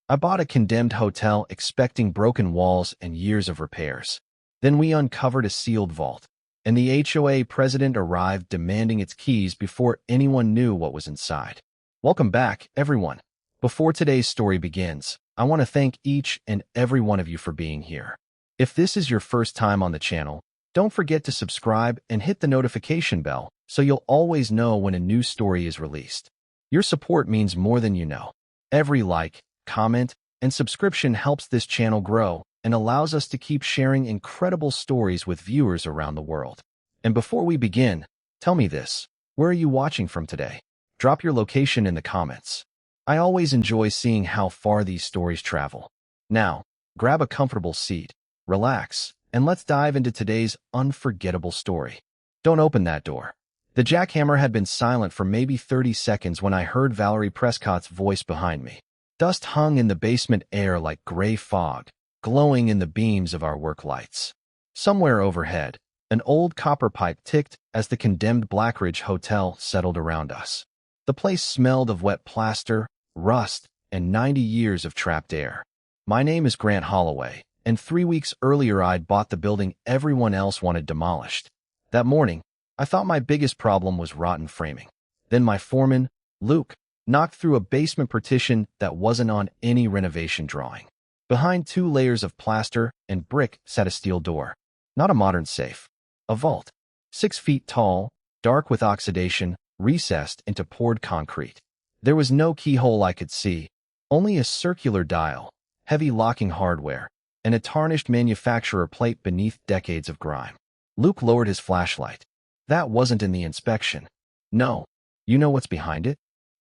I bought a condemned hotel expecting broken walls and years of repairs. Then we uncovered a sealed vault, and the HOA president arrived demanding its keys before anyone knew what was inside. Welcome back, everyone. Before today's story begins, I want to thank each and every one of you for being here. If this is your first time on the channel, don't forget to subscribe and hit the notification bell so you'll always know when a new story is released. Your support means more than you know. Every like, comment, and subscription helps this channel grow and allows us to keep sharing incredible stories with viewers around the world. And before we begin, tell me this: where are you watching from today? Drop your location in the comments. I always enjoy seeing how far these stories travel. Now, grab a comfortable seat, relax, and let's dive into today's unforgettable story. Don't open that door. The jackhammer had been silent for maybe 30 seconds when I heard Valerie Prescott's voice behind me. Dust hung in the basement air like gray fog, glowing in the beams of our work lights. Somewhere overhead, an old copper pipe ticked as the condemned Blackridge Hotel settled around us. The place smelled of wet plaster, rust, and 90 years of trapped air. My name is Grant Holloway, and 3 weeks earlier I'd bought the building everyone else wanted demolished. That morning, I thought my biggest problem was rotten framing. Then my foreman, Luke, knocked through a basement partition that wasn't on any renovation drawing. Behind 2 layers of plaster and brick sat a steel door. Not a modern safe. A vault. 6 feet tall, dark with oxidation, recessed into poured concrete. There was no keyhole I could see, only a circular dial, heavy locking hardware, and a tarnished manufacturer plate beneath decades of grime. Luke lowered his flashlight. That wasn't in the inspection. No. You know what's behind it?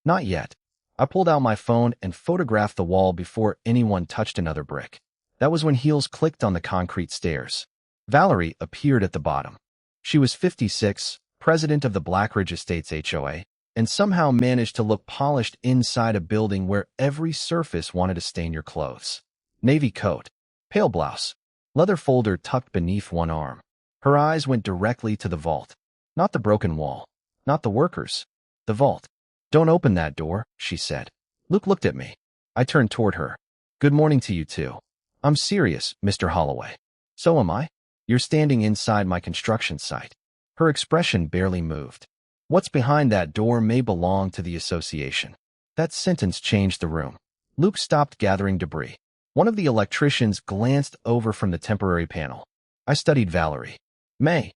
Not yet. I pulled out my phone and photographed the wall before anyone touched another brick. That was when heels clicked on the concrete stairs. Valerie appeared at the bottom. She was 56, president of the Blackridge Estates HOA, and somehow managed to look polished inside a building where every surface wanted to stain your clothes. Navy coat, pale blouse, leather folder tucked beneath one arm. Her eyes went directly to the vault. Not the broken wall. Not the workers. The vault. "Don't open that door," she said. Luke looked at me. I turned toward her. "Good morning to you too. I'm serious, Mr. Holloway." "So am I. You're standing inside my construction site." Her expression barely moved. "What's behind that door may belong to the association." That sentence changed the room. Luke stopped gathering debris. One of the electricians glanced over from the temporary panel. I studied Valerie. "May.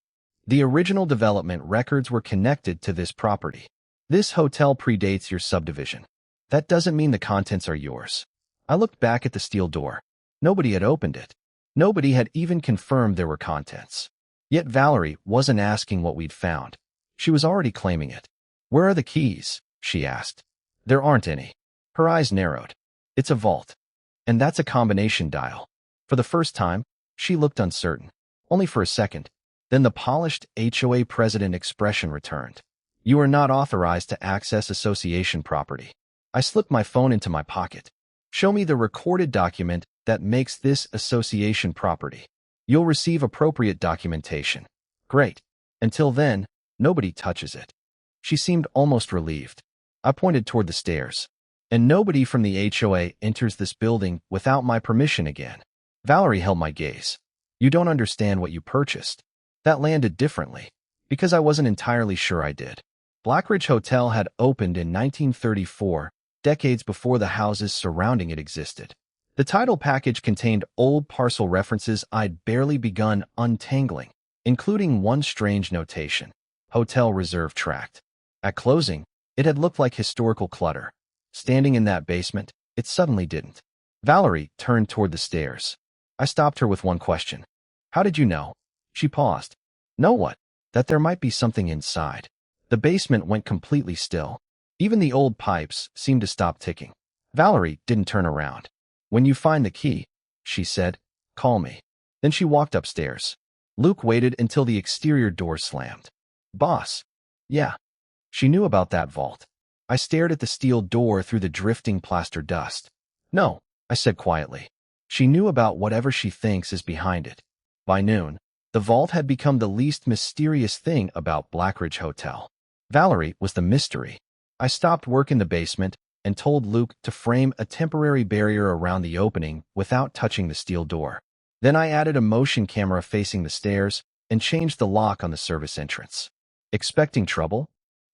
The original development records were connected to this property. This hotel predates your subdivision. That doesn't mean the contents are yours." I looked back at the steel door. Nobody had opened it. Nobody had even confirmed there were contents. Yet Valerie wasn't asking what we'd found. She was already claiming it. "Where are the keys?" she asked. "There aren't any." Her eyes narrowed. "It's a vault. And that's a combination dial." For the first time, she looked uncertain. Only for a second. Then the polished HOA president expression returned. "You are not authorized to access association property." I slipped my phone into my pocket. "Show me the recorded document that makes this association property. You'll receive appropriate documentation." "Great. Until then, nobody touches it." She seemed almost relieved. I pointed toward the stairs. "And nobody from the HOA enters this building without my permission again." Valerie held my gaze. "You don't understand what you purchased." That landed differently, because I wasn't entirely sure I did. Blackridge Hotel had opened in 1934, decades before the houses surrounding it existed. The title package contained old parcel references I'd barely begun untangling, including one strange notation: Hotel Reserve Tract. At closing, it had looked like historical clutter. Standing in that basement, it suddenly didn't. Valerie turned toward the stairs. I stopped her with one question. "How did you know?" She paused. "Know what?" "That there might be something inside." The basement went completely still. Even the old pipes seemed to stop ticking. Valerie didn't turn around. "When you find the key," she said, "call me." Then she walked upstairs. Luke waited until the exterior door slammed. "Boss." "Yeah." She knew about that vault. I stared at the steel door through the drifting plaster dust. "No," I said quietly. She knew about whatever she thinks is behind it. By noon, the vault had become the least mysterious thing about Blackridge Hotel. Valerie was the mystery. I stopped work in the basement and told Luke to frame a temporary barrier around the opening without touching the steel door. Then I added a motion camera facing the stairs and changed the lock on the service entrance. Expecting trouble?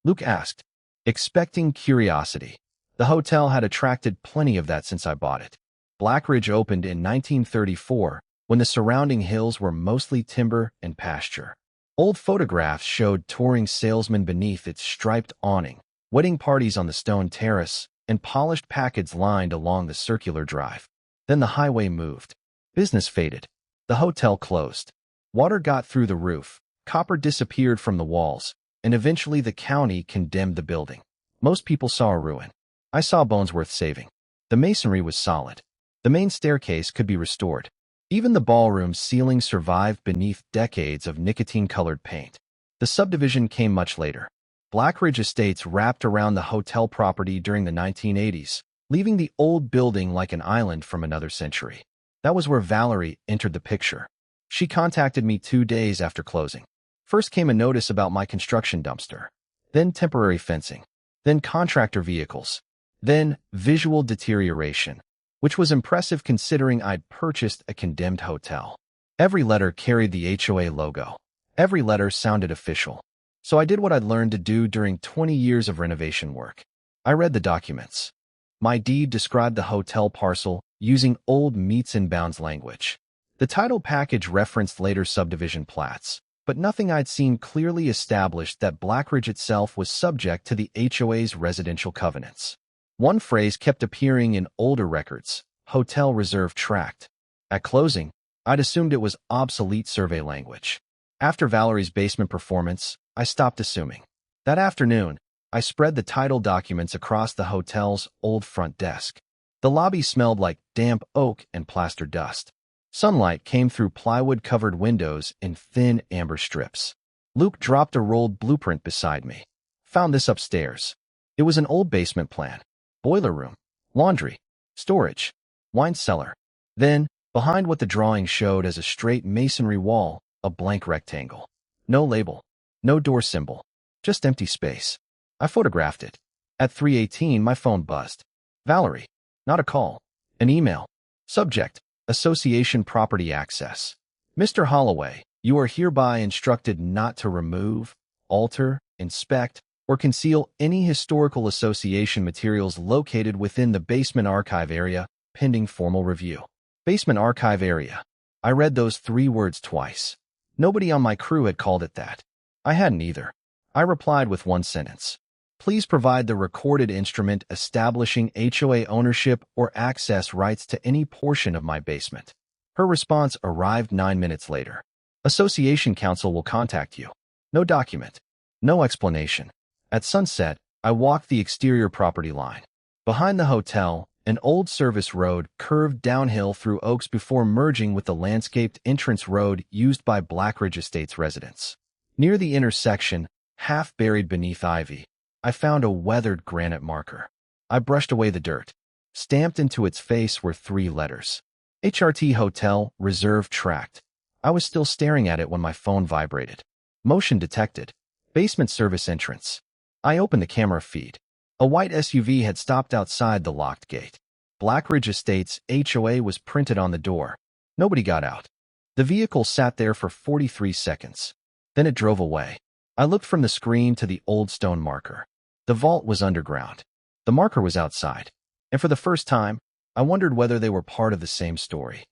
Luke asked. Expecting curiosity. The hotel had attracted plenty of that since I bought it. Blackridge opened in 1934, when the surrounding hills were mostly timber and pasture. Old photographs showed touring salesmen beneath its striped awning, wedding parties on the stone terrace, and polished packets lined along the circular drive. Then the highway moved. Business faded. The hotel closed. Water got through the roof, copper disappeared from the walls, and eventually the county condemned the building. Most people saw a ruin. I saw bones worth saving. The masonry was solid. The main staircase could be restored. Even the ballroom ceiling survived beneath decades of nicotine-colored paint. The subdivision came much later. Blackridge Estates wrapped around the hotel property during the 1980s, leaving the old building like an island from another century. That was where Valerie entered the picture. She contacted me 2 days after closing. First came a notice about my construction dumpster, then temporary fencing, then contractor vehicles, then visual deterioration, which was impressive considering I'd purchased a condemned hotel. Every letter carried the HOA logo. Every letter sounded official. So I did what I'd learned to do during 20 years of renovation work. I read the documents. My deed described the hotel parcel using old meets and bounds language. The title package referenced later subdivision plats, but nothing I'd seen clearly established that Blackridge itself was subject to the HOA's residential covenants. One phrase kept appearing in older records, Hotel Reserve Tract. At closing, I'd assumed it was obsolete survey language. After Valerie's basement performance, I stopped assuming. That afternoon, I spread the title documents across the hotel's old front desk. The lobby smelled like damp oak and plaster dust. Sunlight came through plywood-covered windows in thin amber strips. Luke dropped a rolled blueprint beside me. Found this upstairs. It was an old basement plan. Boiler room, laundry, storage, wine cellar. Then, behind what the drawing showed as a straight masonry wall, a blank rectangle. No label, no door symbol, just empty space. I photographed it. At 3:18, my phone buzzed. Valerie. Not a call. An email. Subject: Association Property Access. Mr. Holloway, you are hereby instructed not to remove, alter, inspect, or conceal any historical association materials located within the basement archive area, pending formal review. Basement archive area. I read those 3 words twice. Nobody on my crew had called it that. I hadn't either. I replied with one sentence. Please provide the recorded instrument establishing HOA ownership or access rights to any portion of my basement. Her response arrived 9 minutes later. Association Council will contact you. No document. No explanation. At sunset, I walked the exterior property line. Behind the hotel, an old service road curved downhill through oaks before merging with the landscaped entrance road used by Blackridge Estates residents. Near the intersection, half buried beneath ivy, I found a weathered granite marker. I brushed away the dirt. Stamped into its face were 3 letters. HRT Hotel Reserve Tract. I was still staring at it when my phone vibrated. Motion detected. Basement service entrance. I opened the camera feed. A white SUV had stopped outside the locked gate. Blackridge Estates HOA was printed on the door. Nobody got out. The vehicle sat there for 43 seconds. Then it drove away. I looked from the screen to the old stone marker. The vault was underground. The marker was outside. And for the first time, I wondered whether they were part of the same story.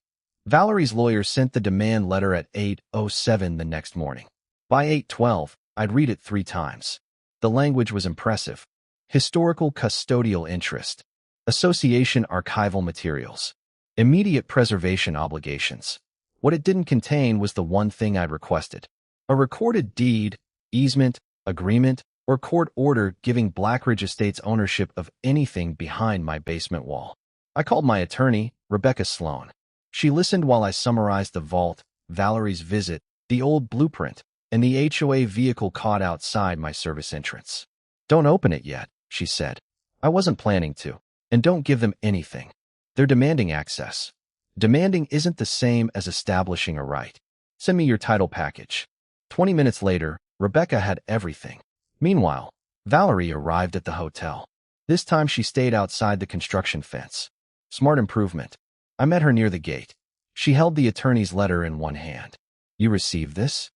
Valerie's lawyer sent the demand letter at 8:07 the next morning. By 8:12, I'd read it 3 times. The language was impressive. Historical custodial interest. Association archival materials. Immediate preservation obligations. What it didn't contain was the one thing I'd requested. A recorded deed, easement, agreement, or court order giving Blackridge Estates ownership of anything behind my basement wall. I called my attorney, Rebecca Sloan. She listened while I summarized the vault, Valerie's visit, the old blueprint, and the HOA vehicle caught outside my service entrance. Don't open it yet, she said. I wasn't planning to. And don't give them anything. They're demanding access. Demanding isn't the same as establishing a right. Send me your title package. 20 minutes later, Rebecca had everything. Meanwhile, Valerie arrived at the hotel. This time she stayed outside the construction fence. Smart improvement. I met her near the gate. She held the attorney's letter in one hand. You received this?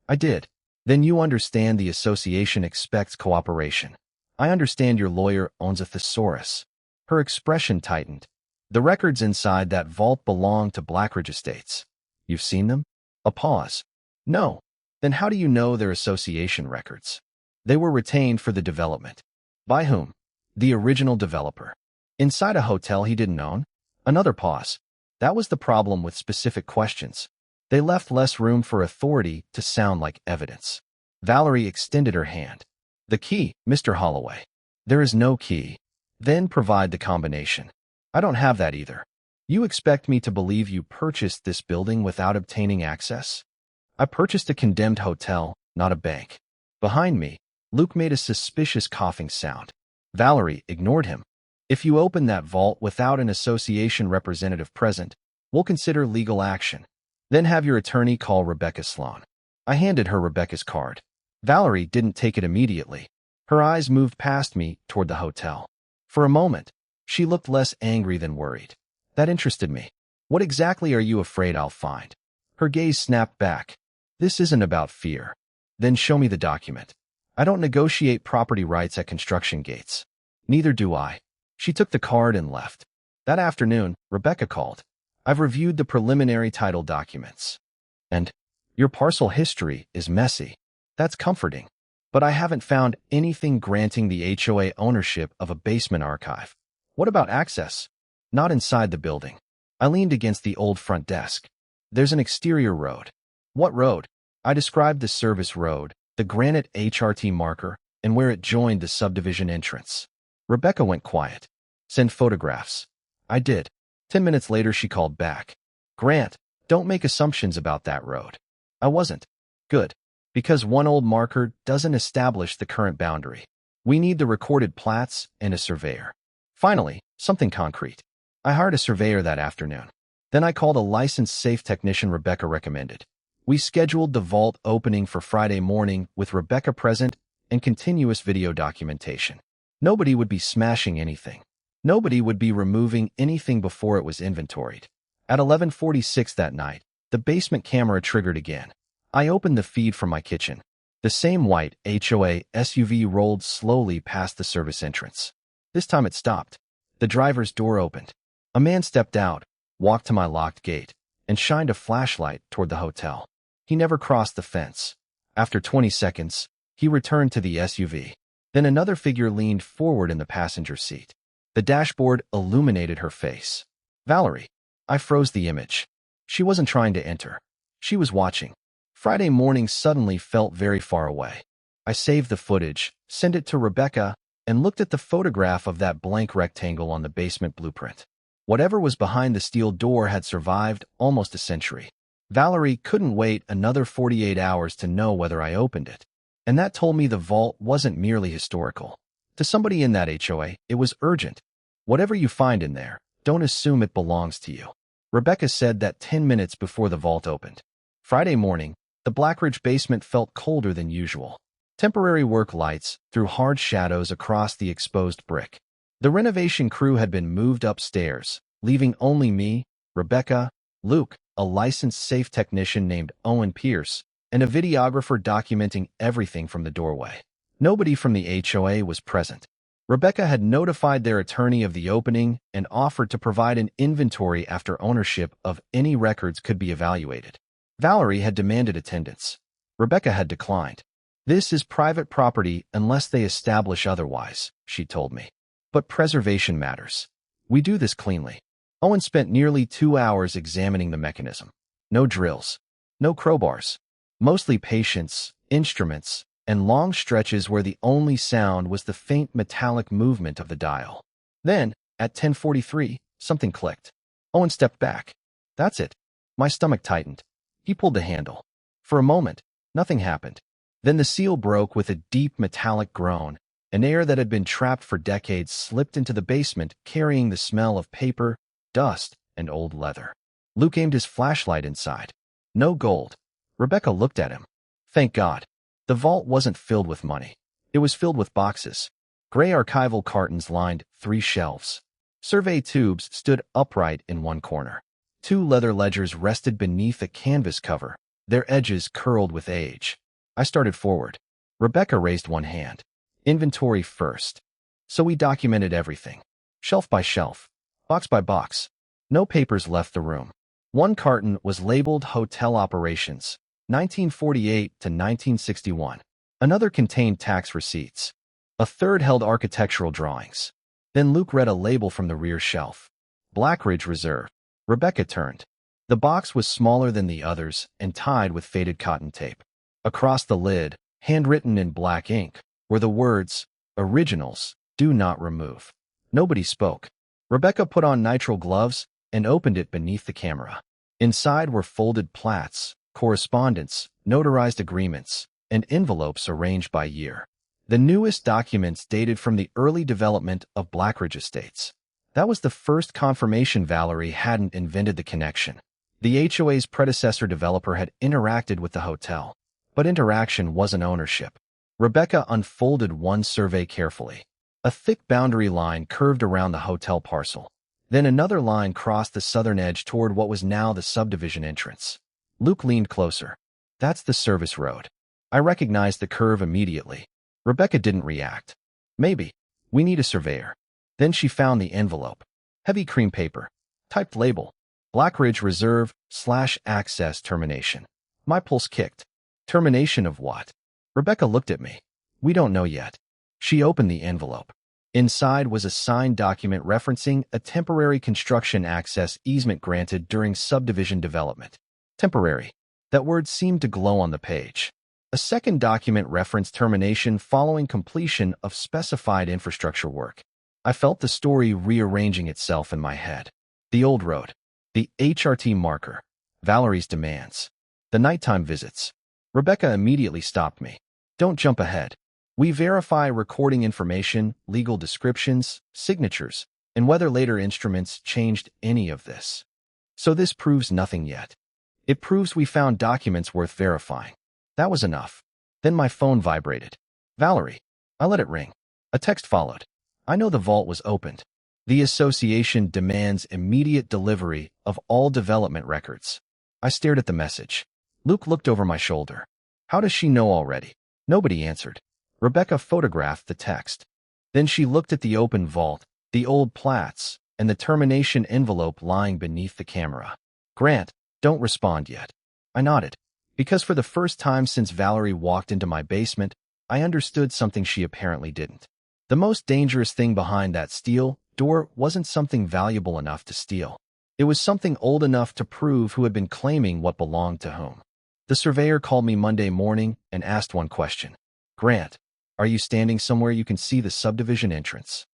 I did. Then you understand the association expects cooperation. I understand your lawyer owns a thesaurus. Her expression tightened. The records inside that vault belong to Blackridge Estates. You've seen them? A pause. No. Then how do you know they're association records? They were retained for the development. By whom? The original developer. Inside a hotel he didn't own? Another pause. That was the problem with specific questions. They left less room for authority to sound like evidence. Valerie extended her hand. The key, Mr. Holloway. There is no key. Then provide the combination. I don't have that either. You expect me to believe you purchased this building without obtaining access? I purchased a condemned hotel, not a bank. Behind me, Luke made a suspicious coughing sound. Valerie ignored him. If you open that vault without an association representative present, we'll consider legal action. Then have your attorney call Rebecca Sloan. I handed her Rebecca's card. Valerie didn't take it immediately. Her eyes moved past me toward the hotel. For a moment, she looked less angry than worried. That interested me. What exactly are you afraid I'll find? Her gaze snapped back. This isn't about fear. Then show me the document. I don't negotiate property rights at construction gates. Neither do I. She took the card and left. That afternoon, Rebecca called. I've reviewed the preliminary title documents. And your parcel history is messy. That's comforting. But I haven't found anything granting the HOA ownership of a basement archive. What about access? Not inside the building. I leaned against the old front desk. There's an exterior road. What road? I described the service road, the granite HRT marker, and where it joined the subdivision entrance. Rebecca went quiet. Send photographs. I did. 10 minutes later she called back. Grant, don't make assumptions about that road. I wasn't. Good. Because one old marker doesn't establish the current boundary. We need the recorded plats and a surveyor. Finally, something concrete. I hired a surveyor that afternoon. Then I called a licensed safe technician Rebecca recommended. We scheduled the vault opening for Friday morning with Rebecca present and continuous video documentation. Nobody would be smashing anything. Nobody would be removing anything before it was inventoried. At 11:46 that night, the basement camera triggered again. I opened the feed from my kitchen. The same white HOA SUV rolled slowly past the service entrance. This time it stopped. The driver's door opened. A man stepped out, walked to my locked gate, and shined a flashlight toward the hotel. He never crossed the fence. After 20 seconds, he returned to the SUV. Then another figure leaned forward in the passenger seat. The dashboard illuminated her face. Valerie. I froze the image. She wasn't trying to enter. She was watching. Friday morning suddenly felt very far away. I saved the footage, sent it to Rebecca, and looked at the photograph of that blank rectangle on the basement blueprint. Whatever was behind the steel door had survived almost a century. Valerie couldn't wait another 48 hours to know whether I opened it. And that told me the vault wasn't merely historical. To somebody in that HOA, it was urgent. Whatever you find in there, don't assume it belongs to you. Rebecca said that 10 minutes before the vault opened. Friday morning, the Blackridge basement felt colder than usual. Temporary work lights threw hard shadows across the exposed brick. The renovation crew had been moved upstairs, leaving only me, Rebecca, Luke, a licensed safe technician named Owen Pierce, and a videographer documenting everything from the doorway. Nobody from the HOA was present. Rebecca had notified their attorney of the opening and offered to provide an inventory after ownership of any records could be evaluated. Valerie had demanded attendance. Rebecca had declined. This is private property unless they establish otherwise, she told me. But preservation matters. We do this cleanly. Owen spent nearly 2 hours examining the mechanism. No drills. No crowbars. Mostly patience, instruments, and long stretches where the only sound was the faint metallic movement of the dial. Then, at 10:43, something clicked. Owen stepped back. That's it. My stomach tightened. He pulled the handle. For a moment, nothing happened. Then the seal broke with a deep metallic groan. An air that had been trapped for decades slipped into the basement, carrying the smell of paper, dust, and old leather. Luke aimed his flashlight inside. No gold. Rebecca looked at him. Thank God. The vault wasn't filled with money. It was filled with boxes. Gray archival cartons lined 3 shelves. Survey tubes stood upright in one corner. 2 leather ledgers rested beneath a canvas cover, their edges curled with age. I started forward. Rebecca raised one hand. Inventory first. So we documented everything. Shelf by shelf. Box by box. No papers left the room. One carton was labeled Hotel Operations, 1948 to 1961. Another contained tax receipts. A third held architectural drawings. Then Luke read a label from the rear shelf. Blackridge Reserve. Rebecca turned. The box was smaller than the others and tied with faded cotton tape. Across the lid, handwritten in black ink, were the words, "Originals, do not remove." Nobody spoke. Rebecca put on nitrile gloves and opened it beneath the camera. Inside were folded plats, correspondence, notarized agreements, and envelopes arranged by year. The newest documents dated from the early development of Blackridge Estates. That was the first confirmation Valerie hadn't invented the connection. The HOA's predecessor developer had interacted with the hotel, but interaction wasn't ownership. Rebecca unfolded one survey carefully. A thick boundary line curved around the hotel parcel. Then another line crossed the southern edge toward what was now the subdivision entrance. Luke leaned closer. That's the service road. I recognized the curve immediately. Rebecca didn't react. Maybe. We need a surveyor. Then she found the envelope. Heavy cream paper. Typed label. Blackridge Reserve /access termination. My pulse kicked. Termination of what? Rebecca looked at me. We don't know yet. She opened the envelope. Inside was a signed document referencing a temporary construction access easement granted during subdivision development. Temporary. That word seemed to glow on the page. A second document referenced termination following completion of specified infrastructure work. I felt the story rearranging itself in my head. The old road. The HRT marker. Valerie's demands. The nighttime visits. Rebecca immediately stopped me. Don't jump ahead. We verify recording information, legal descriptions, signatures, and whether later instruments changed any of this. So this proves nothing yet. It proves we found documents worth verifying. That was enough. Then my phone vibrated. Valerie. I let it ring. A text followed. I know the vault was opened. The association demands immediate delivery of all development records. I stared at the message. Luke looked over my shoulder. How does she know already? Nobody answered. Rebecca photographed the text. Then she looked at the open vault, the old plats, and the termination envelope lying beneath the camera. Grant, don't respond yet. I nodded. Because for the first time since Valerie walked into my basement, I understood something she apparently didn't. The most dangerous thing behind that steel door wasn't something valuable enough to steal. It was something old enough to prove who had been claiming what belonged to whom. The surveyor called me Monday morning and asked one question. Grant, are you standing somewhere you can see the subdivision entrance?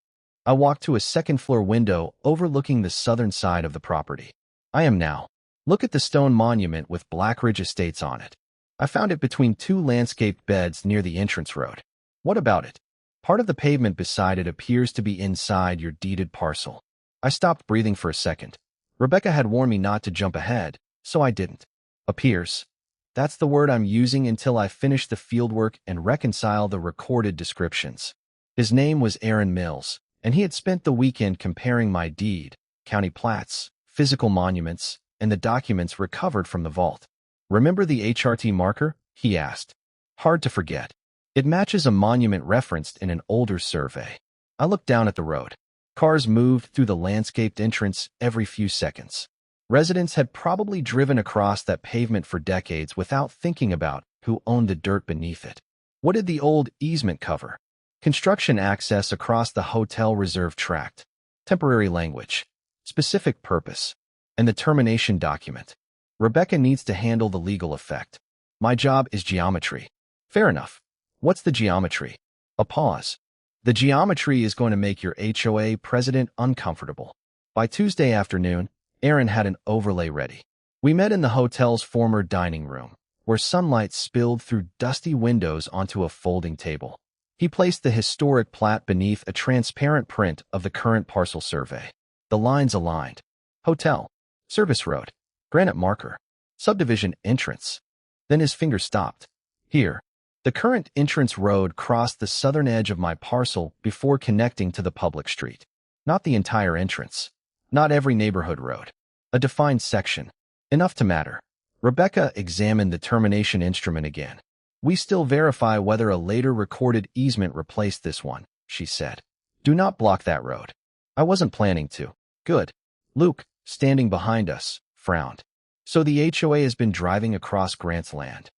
I walked to a second-floor window overlooking the southern side of the property. I am now. Look at the stone monument with Blackridge Estates on it. I found it between 2 landscaped beds near the entrance road. What about it? Part of the pavement beside it appears to be inside your deeded parcel. I stopped breathing for a second. Rebecca had warned me not to jump ahead, so I didn't. Appears. That's the word I'm using until I finish the fieldwork and reconcile the recorded descriptions. His name was Aaron Mills, and he had spent the weekend comparing my deed, county plats, physical monuments, and the documents recovered from the vault. Remember the HRT marker? He asked. Hard to forget. It matches a monument referenced in an older survey. I looked down at the road. Cars moved through the landscaped entrance every few seconds. Residents had probably driven across that pavement for decades without thinking about who owned the dirt beneath it. What did the old easement cover? Construction access across the Hotel Reserve Tract. Temporary language. Specific purpose. And the termination document. Rebecca needs to handle the legal effect. My job is geometry. Fair enough. What's the geometry? A pause. The geometry is going to make your HOA president uncomfortable. By Tuesday afternoon, Aaron had an overlay ready. We met in the hotel's former dining room, where sunlight spilled through dusty windows onto a folding table. He placed the historic plat beneath a transparent print of the current parcel survey. The lines aligned. Hotel. Service road. Granite marker. Subdivision entrance. Then his finger stopped. Here. The current entrance road crossed the southern edge of my parcel before connecting to the public street. Not the entire entrance. Not every neighborhood road. A defined section. Enough to matter. Rebecca examined the termination instrument again. We still verify whether a later recorded easement replaced this one, she said. Do not block that road. I wasn't planning to. Good. Luke, standing behind us, frowned. So the HOA has been driving across Grant's land.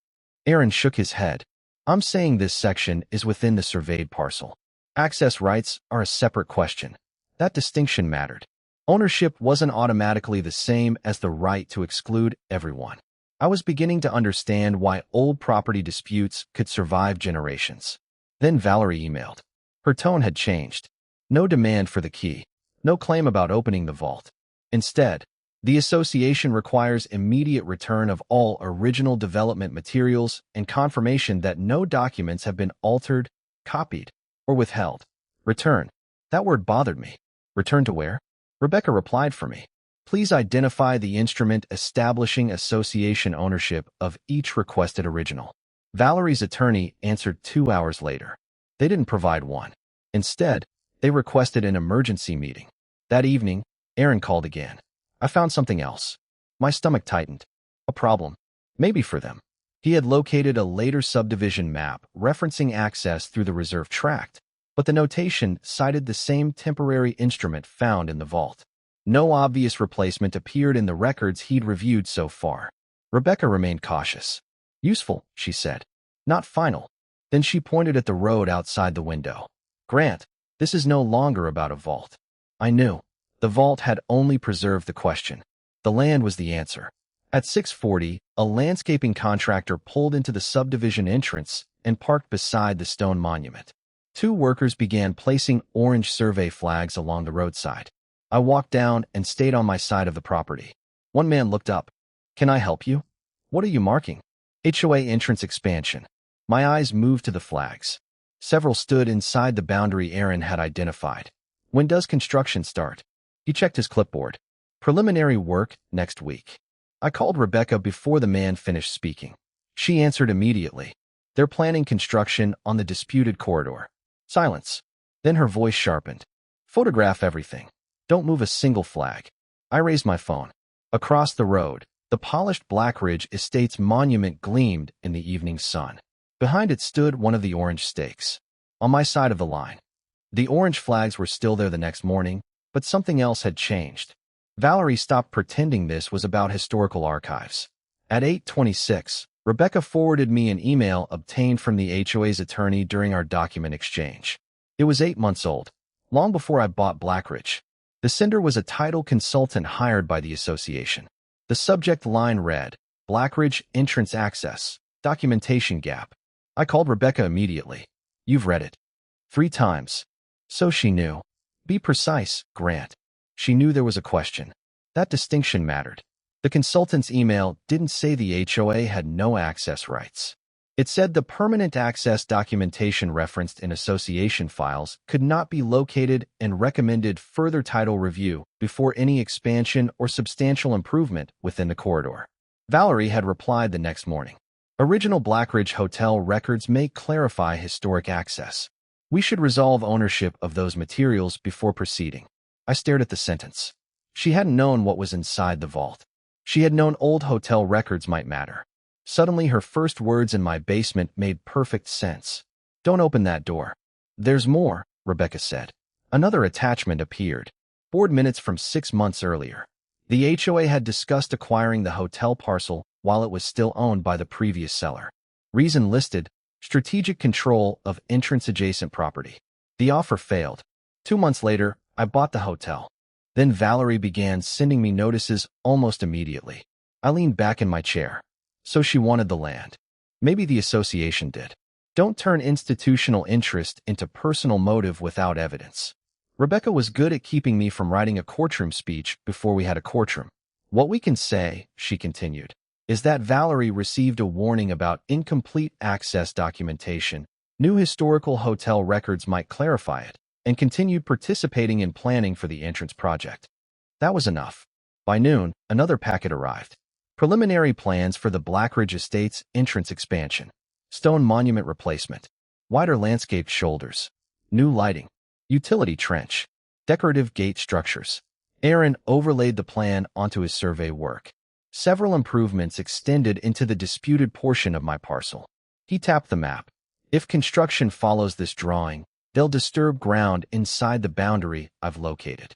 Aaron shook his head. I'm saying this section is within the surveyed parcel. Access rights are a separate question. That distinction mattered. Ownership wasn't automatically the same as the right to exclude everyone. I was beginning to understand why old property disputes could survive generations. Then Valerie emailed. Her tone had changed. No demand for the key. No claim about opening the vault. Instead, the association requires immediate return of all original development materials and confirmation that no documents have been altered, copied, or withheld. Return. That word bothered me. Return to where? Rebecca replied for me. Please identify the instrument establishing association ownership of each requested original. Valerie's attorney answered 2 hours later. They didn't provide one. Instead, they requested an emergency meeting. That evening, Aaron called again. I found something else. My stomach tightened. A problem. Maybe for them. He had located a later subdivision map referencing access through the reserve tract, but the notation cited the same temporary instrument found in the vault. No obvious replacement appeared in the records he'd reviewed so far. Rebecca remained cautious. Useful, she said. Not final. Then she pointed at the road outside the window. Grant, this is no longer about a vault. I knew. The vault had only preserved the question. The land was the answer. At 6:40, a landscaping contractor pulled into the subdivision entrance and parked beside the stone monument. 2 workers began placing orange survey flags along the roadside. I walked down and stayed on my side of the property. One man looked up. Can I help you? What are you marking? HOA entrance expansion. My eyes moved to the flags. Several stood inside the boundary Aaron had identified. When does construction start? He checked his clipboard. Preliminary work next week. I called Rebecca before the man finished speaking. She answered immediately. They're planning construction on the disputed corridor. Silence. Then her voice sharpened. Photograph everything. Don't move a single flag. I raised my phone. Across the road, the polished Blackridge Estates monument gleamed in the evening sun. Behind it stood one of the orange stakes. On my side of the line. The orange flags were still there the next morning, but something else had changed. Valerie stopped pretending this was about historical archives. At 8:26, Rebecca forwarded me an email obtained from the HOA's attorney during our document exchange. It was 8 months old, long before I bought Blackridge. The sender was a title consultant hired by the association. The subject line read, Blackridge Entrance Access, Documentation Gap. I called Rebecca immediately. You've read it. 3 times. So she knew. Be precise, Grant. She knew there was a question. That distinction mattered. The consultant's email didn't say the HOA had no access rights. It said the permanent access documentation referenced in association files could not be located and recommended further title review before any expansion or substantial improvement within the corridor. Valerie had replied the next morning. Original Blackridge Hotel records may clarify historic access. We should resolve ownership of those materials before proceeding. I stared at the sentence. She hadn't known what was inside the vault. She had known old hotel records might matter. Suddenly, her first words in my basement made perfect sense. Don't open that door. There's more, Rebecca said. Another attachment appeared. Board minutes from 6 months earlier. The HOA had discussed acquiring the hotel parcel while it was still owned by the previous seller. Reason listed, strategic control of entrance-adjacent property. The offer failed. 2 months later, I bought the hotel. Then Valerie began sending me notices almost immediately. I leaned back in my chair. So she wanted the land. Maybe the association did. Don't turn institutional interest into personal motive without evidence. Rebecca was good at keeping me from writing a courtroom speech before we had a courtroom. What we can say, she continued, is that Valerie received a warning about incomplete access documentation, new historical hotel records might clarify it, and continued participating in planning for the entrance project. That was enough. By noon, another packet arrived. Preliminary plans for the Blackridge Estates entrance expansion. stone monument replacement, wider landscaped shoulders, new lighting, utility trench, decorative gate structures. Aaron overlaid the plan onto his survey work. Several improvements extended into the disputed portion of my parcel. He tapped the map. If construction follows this drawing, they'll disturb ground inside the boundary I've located.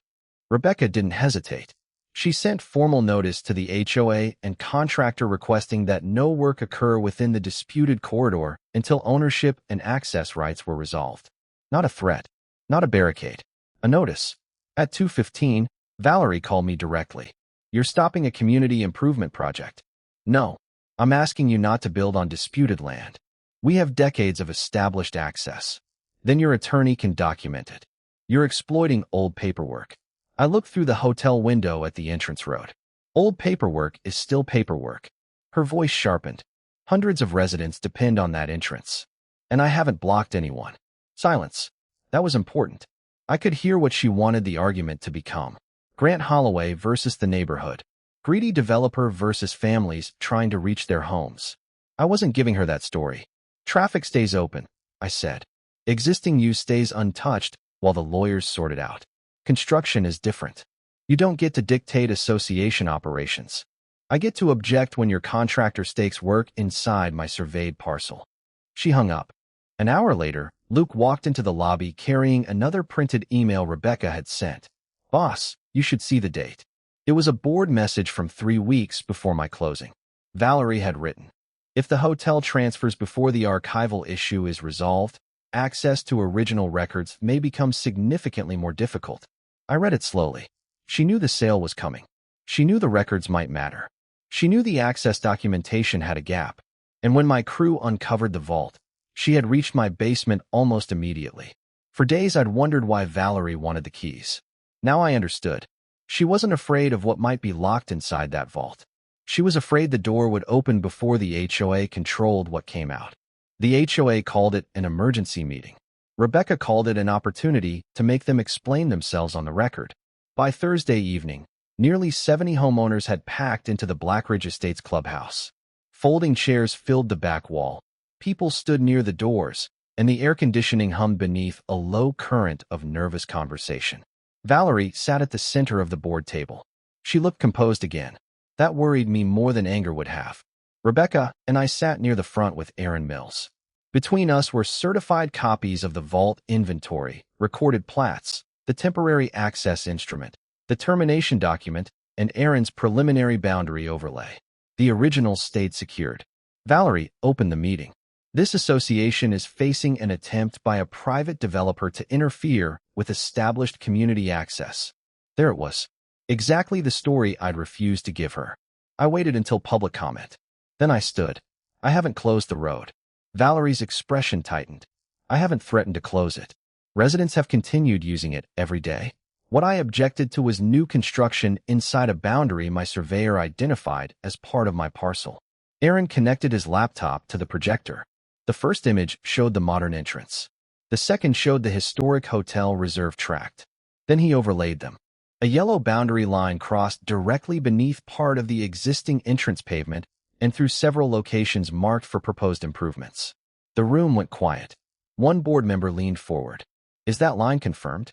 Rebecca didn't hesitate. She sent formal notice to the HOA and contractor requesting that no work occur within the disputed corridor until ownership and access rights were resolved. Not a threat, not a barricade, a notice. At 2:15, Valerie called me directly. "You're stopping a community improvement project." "No, I'm asking you not to build on disputed land. We have decades of established access. Then your attorney can document it. You're exploiting old paperwork." I looked through the hotel window at the entrance road. Old paperwork is still paperwork. Her voice sharpened. Hundreds of residents depend on that entrance. And I haven't blocked anyone. Silence. That was important. I could hear what she wanted the argument to become. Grant Holloway versus the neighborhood. Greedy developer versus families trying to reach their homes. I wasn't giving her that story. Traffic stays open, I said. Existing use stays untouched while the lawyers sort it out. Construction is different. You don't get to dictate association operations. I get to object when your contractor stakes work inside my surveyed parcel. She hung up. An hour later, Luke walked into the lobby carrying another printed email Rebecca had sent. "Boss, you should see the date." It was a board message from 3 weeks before my closing. Valerie had written, "If the hotel transfers before the archival issue is resolved, access to original records may become significantly more difficult." I read it slowly. She knew the sale was coming. She knew the records might matter. She knew the access documentation had a gap. And when my crew uncovered the vault, she had reached my basement almost immediately. For days I'd wondered why Valerie wanted the keys. Now I understood. She wasn't afraid of what might be locked inside that vault. She was afraid the door would open before the HOA controlled what came out. The HOA called it an emergency meeting. Rebecca called it an opportunity to make them explain themselves on the record. By Thursday evening, nearly 70 homeowners had packed into the Blackridge Estates clubhouse. Folding chairs filled the back wall. People stood near the doors, and the air conditioning hummed beneath a low current of nervous conversation. Valerie sat at the center of the board table. She looked composed again. That worried me more than anger would have. Rebecca and I sat near the front with Aaron Mills. Between us were certified copies of the vault inventory, recorded plats, the temporary access instrument, the termination document, and Aaron's preliminary boundary overlay. The original stayed secured. Valerie opened the meeting. This association is facing an attempt by a private developer to interfere with established community access. There it was. Exactly the story I'd refused to give her. I waited until public comment. Then I stood. "I haven't closed the road." Valerie's expression tightened. "I haven't threatened to close it. Residents have continued using it every day. What I objected to was new construction inside a boundary my surveyor identified as part of my parcel." Aaron connected his laptop to the projector. The first image showed the modern entrance. The second showed the historic Hotel Reserve Tract. Then he overlaid them. A yellow boundary line crossed directly beneath part of the existing entrance pavement and through several locations marked for proposed improvements. The room went quiet. One board member leaned forward. "Is that line confirmed?"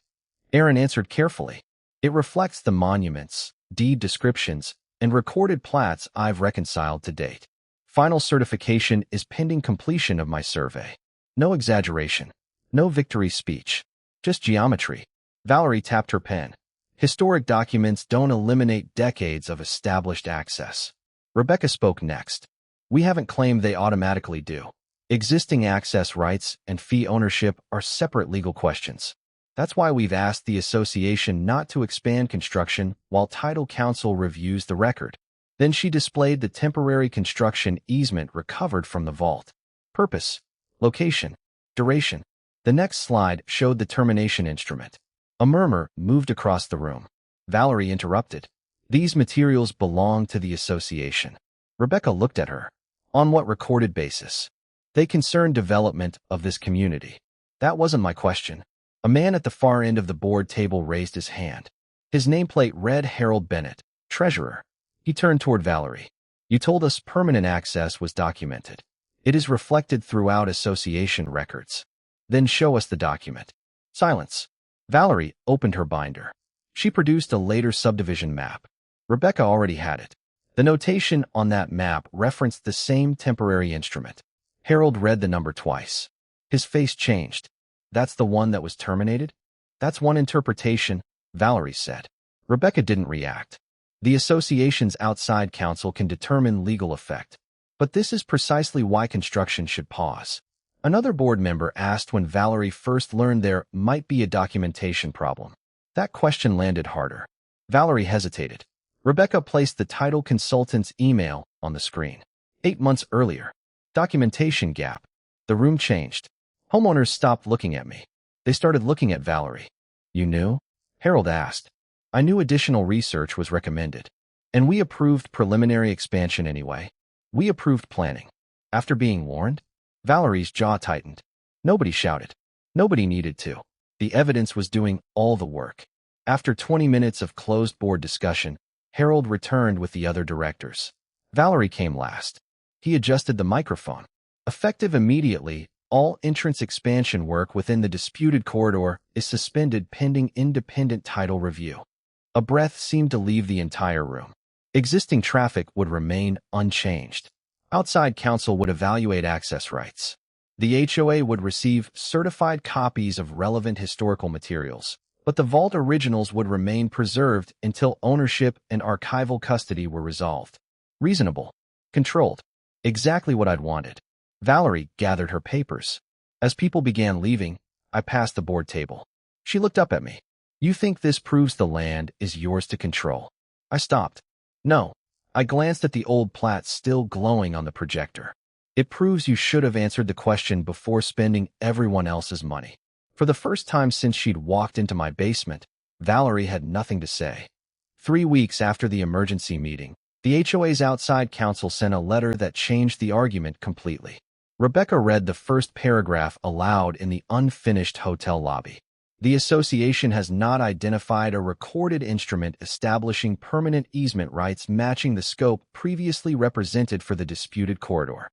Aaron answered carefully. "It reflects the monuments, deed descriptions, and recorded plats I've reconciled to date. Final certification is pending completion of my survey. No exaggeration. No victory speech. Just geometry." Valerie tapped her pen. "Historic documents don't eliminate decades of established access." Rebecca spoke next. "We haven't claimed they automatically do. Existing access rights and fee ownership are separate legal questions. That's why we've asked the association not to expand construction while Title Council reviews the record." Then she displayed the temporary construction easement recovered from the vault. Purpose, location, duration. The next slide showed the termination instrument. A murmur moved across the room. Valerie interrupted. "These materials belong to the association." Rebecca looked at her. "On what recorded basis?" "They concern development of this community." That wasn't my question. A man at the far end of the board table raised his hand. His nameplate read Harold Bennett, treasurer. He turned toward Valerie. "You told us permanent access was documented. It is reflected throughout association records. Then show us the document. Silence. Valerie opened her binder. She produced a later subdivision map. Rebecca already had it. The notation on that map referenced the same temporary instrument. Harold read the number twice. His face changed. That's the one that was terminated? That's one interpretation, Valerie said. Rebecca didn't react. The association's outside counsel can determine legal effect. But this is precisely why construction should pause. Another board member asked when Valerie first learned there might be a documentation problem. That question landed harder. Valerie hesitated. Rebecca placed the title consultant's email on the screen. 8 months earlier. Documentation gap. The room changed. Homeowners stopped looking at me. They started looking at Valerie. You knew? Harold asked. I knew additional research was recommended. And we approved preliminary expansion anyway. We approved planning. After being warned? Valerie's jaw tightened. Nobody shouted. Nobody needed to. The evidence was doing all the work. After 20 minutes of closed board discussion, Harold returned with the other directors. Valerie came last. He adjusted the microphone. Effective immediately, all entrance expansion work within the disputed corridor is suspended pending independent title review. A breath seemed to leave the entire room. Existing traffic would remain unchanged. Outside counsel would evaluate access rights. The HOA would receive certified copies of relevant historical materials, but the vault originals would remain preserved until ownership and archival custody were resolved. Reasonable. Controlled. Exactly what I'd wanted. Valerie gathered her papers. As people began leaving, I passed the board table. She looked up at me. You think this proves the land is yours to control? I stopped. No. I glanced at the old plat still glowing on the projector. It proves you should have answered the question before spending everyone else's money. For the first time since she'd walked into my basement, Valerie had nothing to say. 3 weeks after the emergency meeting, the HOA's outside counsel sent a letter that changed the argument completely. Rebecca read the first paragraph aloud in the unfinished hotel lobby. The association has not identified a recorded instrument establishing permanent easement rights matching the scope previously represented for the disputed corridor.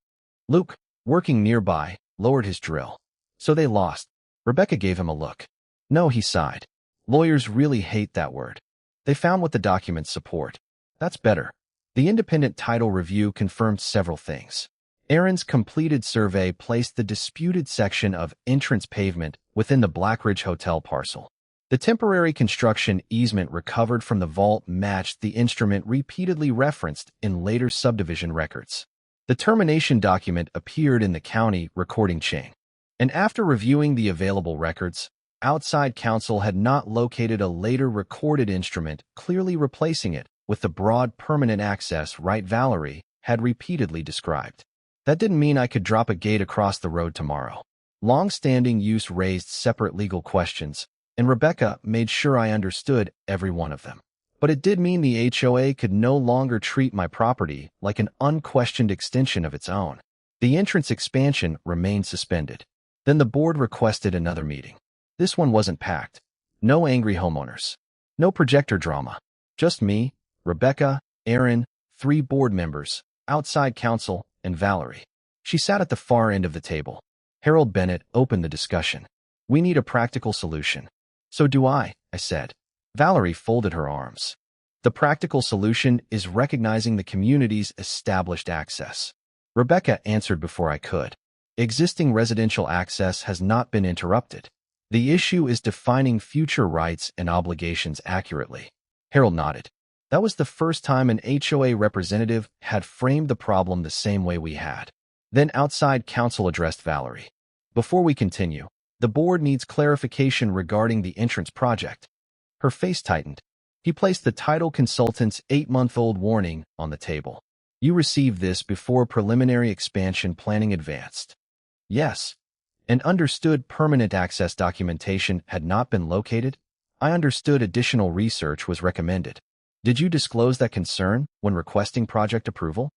Luke, working nearby, lowered his drill. So they lost. Rebecca gave him a look. No, he sighed. Lawyers really hate that word. They found what the documents support. That's better. The independent title review confirmed several things. Aaron's completed survey placed the disputed section of entrance pavement within the Blackridge Hotel parcel. The temporary construction easement recovered from the vault matched the instrument repeatedly referenced in later subdivision records. The termination document appeared in the county recording chain. And after reviewing the available records, outside counsel had not located a later recorded instrument clearly replacing it with the broad permanent access right Valerie had repeatedly described. That didn't mean I could drop a gate across the road tomorrow. Long-standing use raised separate legal questions, and Rebecca made sure I understood every one of them. But it did mean the HOA could no longer treat my property like an unquestioned extension of its own. The entrance expansion remained suspended. Then the board requested another meeting. This one wasn't packed. No angry homeowners. No projector drama. Just me, Rebecca, Aaron, 3 board members, outside counsel, and Valerie. She sat at the far end of the table. Harold Bennett opened the discussion. We need a practical solution. So do I said. Valerie folded her arms. The practical solution is recognizing the community's established access. Rebecca answered before I could. Existing residential access has not been interrupted. The issue is defining future rights and obligations accurately. Harold nodded. That was the first time an HOA representative had framed the problem the same way we had. Then outside counsel addressed Valerie. Before we continue, the board needs clarification regarding the entrance project. Her face tightened. He placed the title consultant's 8-month-old warning on the table. You received this before preliminary expansion planning advanced. Yes. And understood permanent access documentation had not been located? I understood additional research was recommended. Did you disclose that concern when requesting project approval?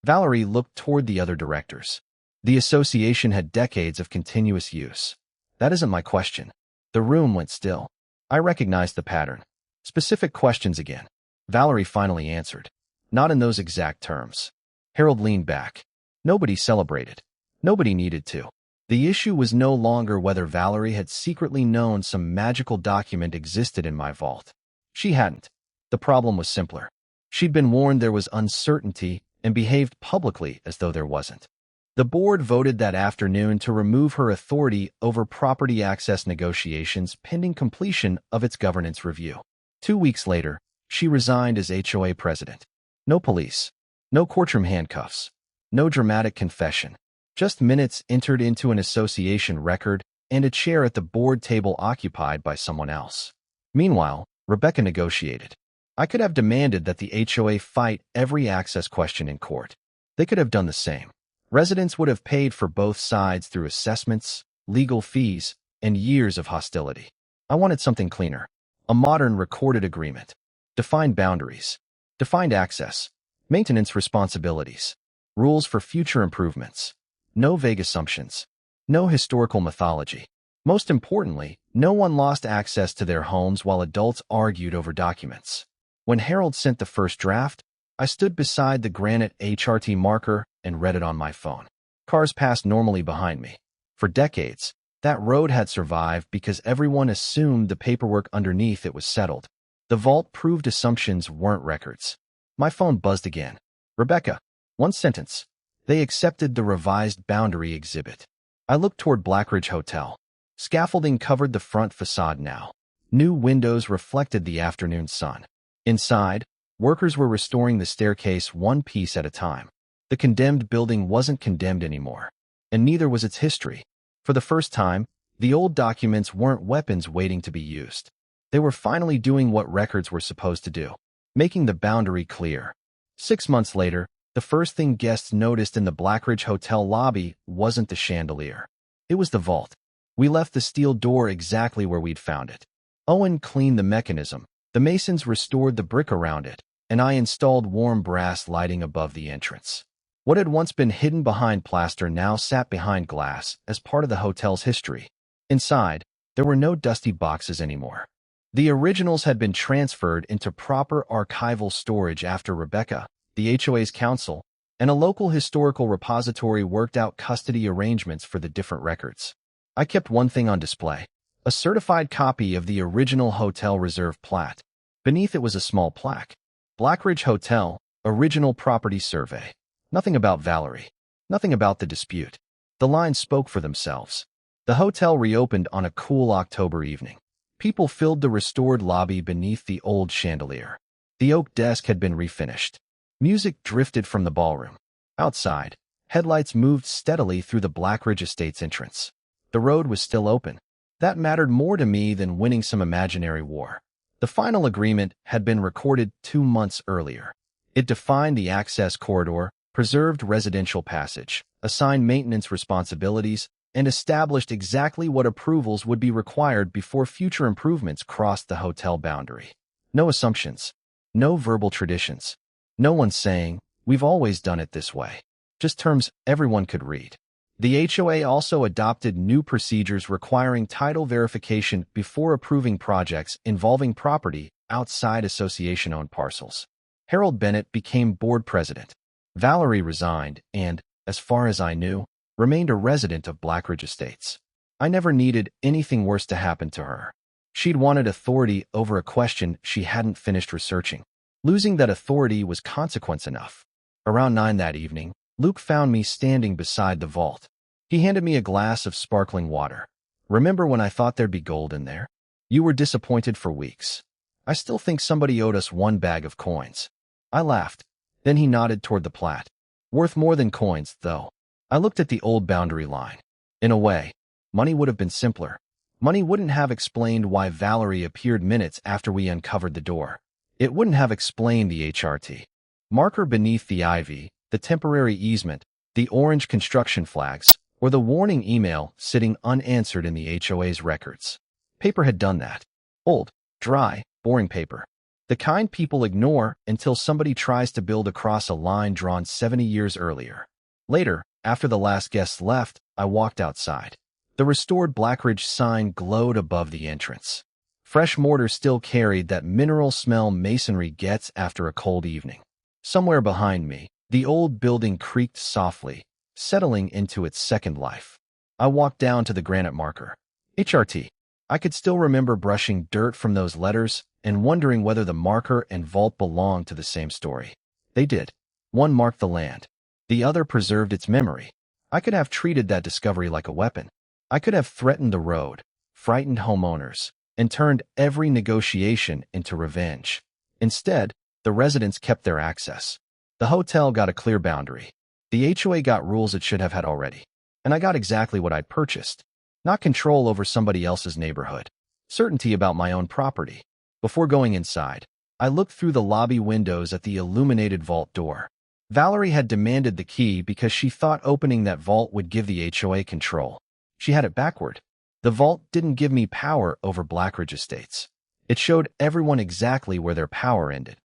Valerie looked toward the other directors. The association had decades of continuous use. That isn't my question. The room went still. I recognized the pattern. Specific questions again. Valerie finally answered. Not in those exact terms. Harold leaned back. Nobody celebrated. Nobody needed to. The issue was no longer whether Valerie had secretly known some magical document existed in my vault. She hadn't. The problem was simpler. She'd been warned there was uncertainty and behaved publicly as though there wasn't. The board voted that afternoon to remove her authority over property access negotiations pending completion of its governance review. 2 weeks later, she resigned as HOA president. No police, no courtroom handcuffs, no dramatic confession. Just minutes entered into an association record and a chair at the board table occupied by someone else. Meanwhile, Rebecca negotiated. I could have demanded that the HOA fight every access question in court. They could have done the same. Residents would have paid for both sides through assessments, legal fees, and years of hostility. I wanted something cleaner. A modern recorded agreement. Defined boundaries. Defined access. Maintenance responsibilities. Rules for future improvements. No vague assumptions. No historical mythology. Most importantly, no one lost access to their homes while adults argued over documents. When Harold sent the first draft, I stood beside the granite HRT marker and read it on my phone. Cars passed normally behind me. For decades, that road had survived because everyone assumed the paperwork underneath it was settled. The vault proved assumptions weren't records. My phone buzzed again. Rebecca, one sentence. They accepted the revised boundary exhibit. I looked toward Blackridge Hotel. Scaffolding covered the front facade now. New windows reflected the afternoon sun. Inside, workers were restoring the staircase one piece at a time. The condemned building wasn't condemned anymore, and neither was its history. For the first time, the old documents weren't weapons waiting to be used. They were finally doing what records were supposed to do, making the boundary clear. 6 months later, the first thing guests noticed in the Blackridge Hotel lobby wasn't the chandelier. It was the vault. We left the steel door exactly where we'd found it. Owen cleaned the mechanism. The masons restored the brick around it, and I installed warm brass lighting above the entrance. What had once been hidden behind plaster now sat behind glass as part of the hotel's history. Inside, there were no dusty boxes anymore. The originals had been transferred into proper archival storage after Rebecca, the HOA's counsel, and a local historical repository worked out custody arrangements for the different records. I kept one thing on display. A certified copy of the original Hotel Reserve plat. Beneath it was a small plaque. Blackridge Hotel, Original Property Survey. Nothing about Valerie. Nothing about the dispute. The lines spoke for themselves. The hotel reopened on a cool October evening. People filled the restored lobby beneath the old chandelier. The oak desk had been refinished. Music drifted from the ballroom. Outside, headlights moved steadily through the Blackridge Estates entrance. The road was still open. That mattered more to me than winning some imaginary war. The final agreement had been recorded 2 months earlier. It defined the access corridor, preserved residential passage, assigned maintenance responsibilities, and established exactly what approvals would be required before future improvements crossed the hotel boundary. No assumptions. No verbal traditions. No one saying, "We've always done it this way." Just terms everyone could read. The HOA also adopted new procedures requiring title verification before approving projects involving property outside association-owned parcels. Harold Bennett became board president. Valerie resigned and, as far as I knew, remained a resident of Blackridge Estates. I never needed anything worse to happen to her. She'd wanted authority over a question she hadn't finished researching. Losing that authority was consequence enough. Around 9 that evening, Luke found me standing beside the vault. He handed me a glass of sparkling water. "Remember when I thought there'd be gold in there? You were disappointed for weeks. I still think somebody owed us 1 bag of coins." I laughed. Then he nodded toward the plat. "Worth more than coins, though." I looked at the old boundary line. In a way, money would have been simpler. Money wouldn't have explained why Valerie appeared minutes after we uncovered the door. It wouldn't have explained the HRT marker beneath the ivy, the temporary easement, the orange construction flags, or the warning email sitting unanswered in the HOA's records. Paper had done that. Old, dry, boring paper. The kind people ignore until somebody tries to build across a line drawn 70 years earlier. Later, after the last guests left, I walked outside. The restored Blackridge sign glowed above the entrance. Fresh mortar still carried that mineral smell masonry gets after a cold evening. Somewhere behind me, the old building creaked softly, settling into its second life. I walked down to the granite marker. HRT. I could still remember brushing dirt from those letters and wondering whether the marker and vault belonged to the same story. They did. One marked the land. The other preserved its memory. I could have treated that discovery like a weapon. I could have threatened the road, frightened homeowners, and turned every negotiation into revenge. Instead, the residents kept their access. The hotel got a clear boundary. The HOA got rules it should have had already. And I got exactly what I'd purchased. Not control over somebody else's neighborhood. Certainty about my own property. Before going inside, I looked through the lobby windows at the illuminated vault door. Valerie had demanded the key because she thought opening that vault would give the HOA control. She had it backward. The vault didn't give me power over Blackridge Estates. It showed everyone exactly where their power ended.